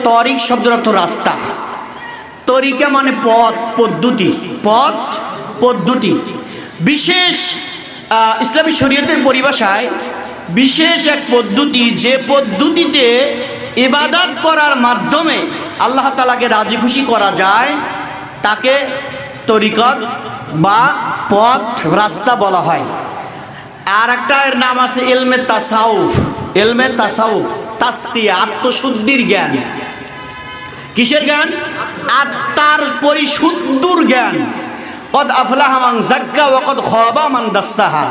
তরিক শব্দের অর্থ রাস্তা, তরিকা মানে পথ, পদ্ধতি, পথ পদ্ধতি। বিশেষ ইসলামী শরীয়তের পরিভাষায় বিশেষ এক পদ্ধতি, যে পদ্ধতিতে ইবাদত করার মাধ্যমে আল্লাহ তাআলাকে রাজি খুশি করা যায় তাকে তরিকত বা পথ, রাস্তা বলা হয়। আর একটা এর নাম আছে ইলমে তাসাউফ। ইলমে তাসাউফ তাসকিয়া, আত্মশুদ্ধির জ্ঞান। কিসের জ্ঞান? আত্মার পরিশুদ্ধর জ্ঞান। কদ আফলাহা মান যাক্কা ওয়া কদ খাবা মান দাসসাহা।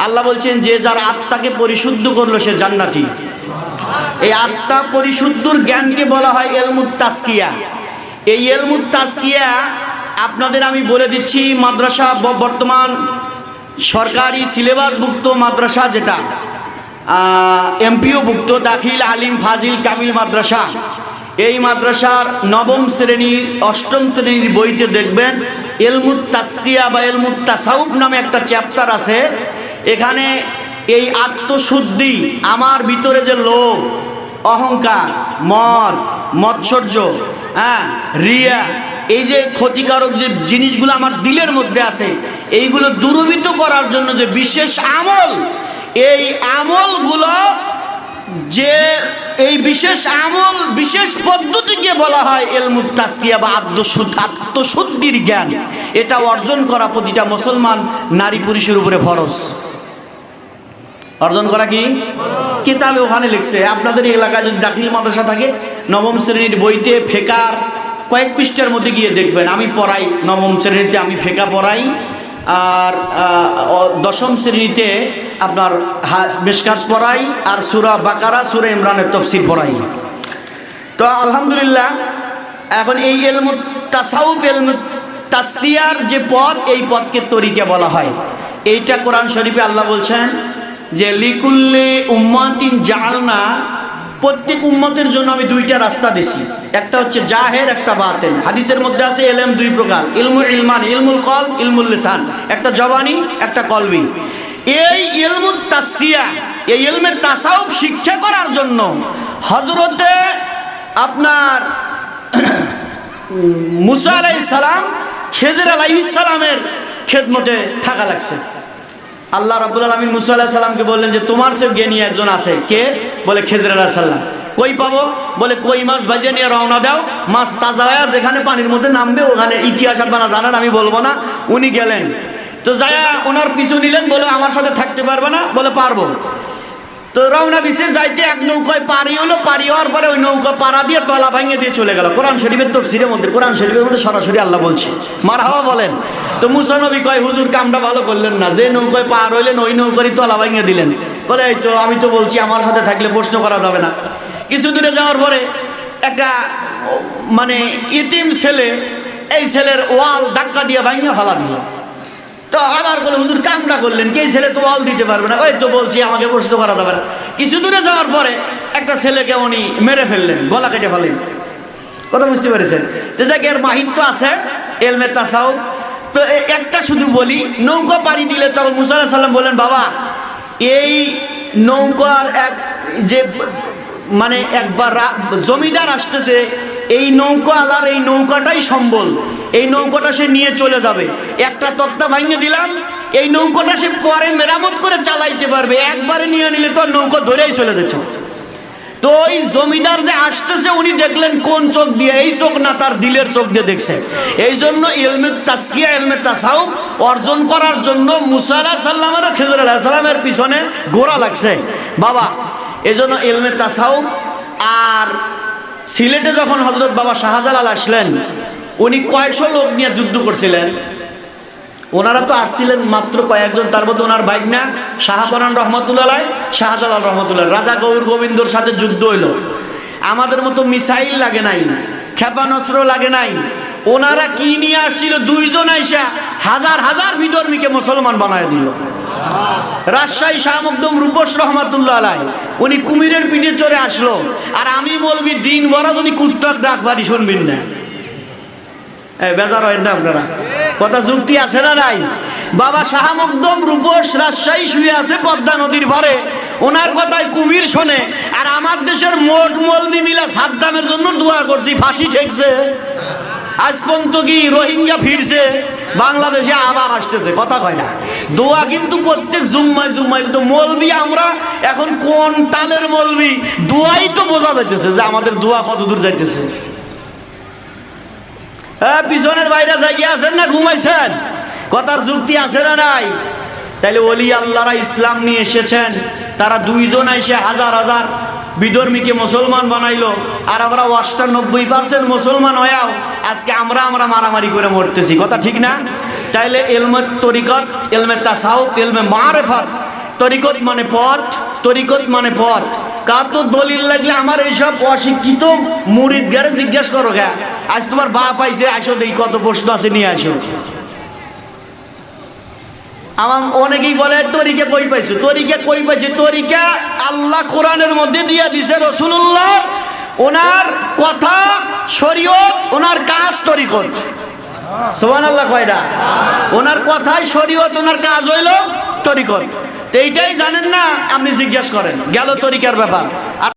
আল্লাহ বলছেন যে যার আত্মাকে পরিশুদ্ধ করলো সে জান্নাতি। এই আত্মা পরিশুদ্ধর জ্ঞানকে বলা হয় ইলমুত তাসকিয়া। এই ইলমুত তাসকিয়া আপনাদের আমি বলে দিচ্ছি, মাদ্রাসা বর্তমান সরকারি সিলেবাসভুক্ত মাদ্রাসা যেটা এমপিওভুক্ত, দাখিল, আলিম, ফাজিল, কামিল মাদ্রাসা, এই মাদ্রাসার নবম শ্রেণীর অষ্টম শ্রেণীর বইতে দেখবেন ইলমুত তাসকিয়া বা ইলমুত তাসাউফ নামে একটা চ্যাপ্টার আছে। এখানে এই আত্মশুদ্ধি, আমার ভিতরে যে লোভ, অহংকার, মদ, মৎসর্য, রিয়া, এই যে ক্ষতিকারক যে জিনিসগুলো আমার দিলের মধ্যে আছে, এইগুলো দূরীভূত করার জন্য যে বিশেষ আমল, এই আমলগুলো, যে এই বিশেষ আমল, বিশেষ পদ্ধতিকে বলা হয় ইলমুত তাসকিয়া বা আত্মশুদ্ধির জ্ঞান। এটা অর্জন করা প্রতিটা মুসলমান নারী পুরুষের উপরে ফরজ। অর্জন করা কি? কিতাবে ওখানে লিখছে। আপনাদের এলাকায় যদি দাখিল মাদ্রাসা থাকে, নবম শ্রেণীর বইতে ফেকার কয়েক পৃষ্ঠার মধ্যে গিয়ে দেখবেন। আমি পড়াই নবম শ্রেণীতে, আমি ফেকা পড়াই। আর দশম শ্রেণীতে আপনার মিশকাত পড়াই, আর সূরা বাকারা, সূরা ইমরানের তাফসীর পড়াই। তো আলহামদুলিল্লাহ, এখন এই ইলমুত তাসাউফ, ইলমুত তাসকিয়ার যে পথ, এই পথকে তরিকা বলা হয়। এইটা কোরআন শরীফে আল্লাহ বলছেন যে লিকুল্লি উম্মাতিন জাআলনা, প্রত্যেক উম্মতের জন্য আমি দুইটা রাস্তা দিছি, একটা হচ্ছে জাহের, একটা বাতিন। হাদিসের মধ্যে আছে ইলম দুই প্রকার, ইলমুল ইলমান, ইলমুল কলব, ইলমুল লিসান, একটা জবানি, একটা কলবি। এই ইলমুত তাসকিয়া, এই ইলমে তাসাউফ শিক্ষা করার জন্য হযরতে আপনার মুসা আলাইহিস সালাম খিজর আলাইহিস সালামের খেদমতে থাকা লাগছে। আল্লাহ রাব্বুল আলামিন মুসা আলাইহিস সালামকে বললেন যে তোমার চেয়ে জ্ঞানী একজন আছে। কে? বলে খিজর আলাইহিস সালাম। কই পাবো? বলে কই মাছ ভাজিয়ে নিয়ে রওনা দাও, মাছ তাজা হয়ে যেখানে পানির মধ্যে নামবে ওখানে, ইতিহাস আপনারা জানেন, আমি বলবো না। উনি গেলেন, তো যায়া ওনার পিছু নিলেন, বলে আমার সাথে থাকতে পারবে না? বলে পারবো। তো রওনা দিছে, যাইতে এক নৌকায় পারি হলো, পারি হওয়ার পরে ওই নৌকা পাড়া দিয়ে তলা ভাঙিয়ে দিয়ে চলে গেল। কোরআন শরীফের তাফসীরের মধ্যে, কোরআন শরীফের মধ্যে সরাসরি আল্লাহ বলছে। মারহাবা বলেন। তো মুসা নবী কয়, হুজুর কামটা ভালো করলেন না, যে নৌকায় পার হইলেন ওই নৌকারই তলা ভাঙিয়ে দিলেন। বলে এই তো আমি তো বলছি আমার সাথে থাকলে প্রশ্ন করা যাবে না। কিছু দূরে যাওয়ার পরে একটা মানে ইতিম ছেলে, এই ছেলের ওয়াল ধাক্কা দিয়ে ভাঙিয়ে ফেলা দিল। তো আবার বলে হুজুর কামটা করলেন, কে ছেলে তো ওয়াল দিতে পারবে না। ওই তো বলছি আমাকে প্রশ্ন করা যাবে না। কিছু দূরে যাওয়ার পরে একটা ছেলেকে উনি মেরে ফেললেন, গলা কেটে ফেলেন। কথা বুঝতে পেরেছেন? যে জায়গায় মাহিত্য আছে ইলমে তাসাউফ। তো একটা শুধু বলি, নৌকা পাড়ি দিলে তখন মুসা আলাইহিস সালাম বললেন, বাবা এই নৌকার এক যে মানে একবার জমিদার আসতেছে, এই নৌকা আলার, এই নৌকাটাই সম্বল, এই নৌকাটা সে নিয়ে চলে যাবে। একটা তক্তা ভাঙিয়ে দিলাম, এই নৌকাটা সে পরে মেরামত করে চালাইতে পারবে, একবারে নিয়ে নিলে তো নৌকা ধরেই চলে যেত। তো ওই জমিদার যে আসতেছে উনি দেখলেন কোন চোখ দিয়ে? এই চোখ না, তার দিলের চোখ দিয়ে দেখছে। এই জন্য ইলমে তাসকিয়া, ইলমে তাসাউফ অর্জন করার জন্য মুসা আলাইহিস সালামের ও খিজর আলাইহিস সালামের পিছনে ঘোরা লাগছে বাবা। এই জন্য ইলমে তাসাউফ। আর সিলেটে যখন হযরত বাবা শাহজালাল আসলেন, উনি কয়শো লোক নিয়ে যুদ্ধ করছিলেন। ওনারা তো আসছিলেন মাত্র কয়েকজন, তার মধ্যে ওনার ভাইগনা শাহপরান রহমতুল্লাহ, শাহজালাল রহমতুল্লাহ, রাজা গৌর গোবিন্দর সাথে যুদ্ধ হইল। আমাদের মতো মিসাইল লাগে নাই, ক্ষেপণাস্ত্র লাগে নাই। ওনারা কি নিয়ে আসছিল? দুইজন আইসা হাজার হাজার বিধর্মীকে মুসলমান বানায় দিল। রাজশাহী শাহ মখদুম রূপস রহমাতুল্লাহ আলাইহি, উনি কুমিরের পিঠে চড়ে আসলো। আর আমি বলবি দিন ভরা যদি কুত্তার ডাক পারি শুনবেন না, বেজার হয় না আপনারা? কথা যুক্তি আছে না নাই? বাবা শাহ মখদুম রূপস রাজশাহী শুয়ে আছে পদ্মা নদীর পারে, ওনার কথায় কুমির শোনে। আর আমার দেশের মোট মৌলবি মিলা সাদ্দামের জন্য দোয়া করছি, ফাঁসি ঠেকছে। আজ পর্যন্ত কি রোহিঙ্গা ফিরছে, বাংলাদেশে আবার আসতেছে, কথা কয় না। দোয়া কিন্তু প্রত্যেক জুম্মায় জুম্মায়, কিন্তু মৌলবি আমরা এখন কোন তালের মৌলবি, দোয়াই তো বোঝা যাইতেছে যে আমাদের দোয়া কত দূর যাইতেছে। পিছনের বাইরে জায়গা আছেন না ঘুমাইছেন? কথার যুক্তি আছে না নাই? তাইলে ওলি আল্লাহরা ইসলাম নিয়ে এসেছেন, তারা দুইজন এসে হাজার হাজার বিধর্মীকে মুসলমান বানাইলো, আর আমরা 98% মুসলমান হয়েও আজকে আমরা মারামারি করে মরতেছি, কথা ঠিক না? তাইলে এলমে তরিকত, এলমে তাসাউফ, এলমে মারেফাত, তরিকত মানে পথ, তরিকত মানে পথ। কার তো দলিল লাগলে আমার এইসব অশিক্ষিত মুরিদ গারে জিজ্ঞেস করো গা, আজ তোমার বাপ আইছে, আসো দেখি কত প্রশ্ন আছে নিয়ে আসো। আমার অনেকেই বলে তরিকা কই পাইছো, তরিকা কই পাইছে? তরিকা আল্লাহ কোরআনের মধ্যে দিয়ে দিছে, রাসূলুল্লাহ ওনার কথা শরীয়ত, ওনার কাজ তরিকত। সুবহানাল্লাহ কয়টা? ওনার কথাই শরীয়ত, ওনার কাজ হইল তরিকত। এইটাই জানেন না, আপনি জিজ্ঞেস করেন, গেল তরিকার ব্যাপার।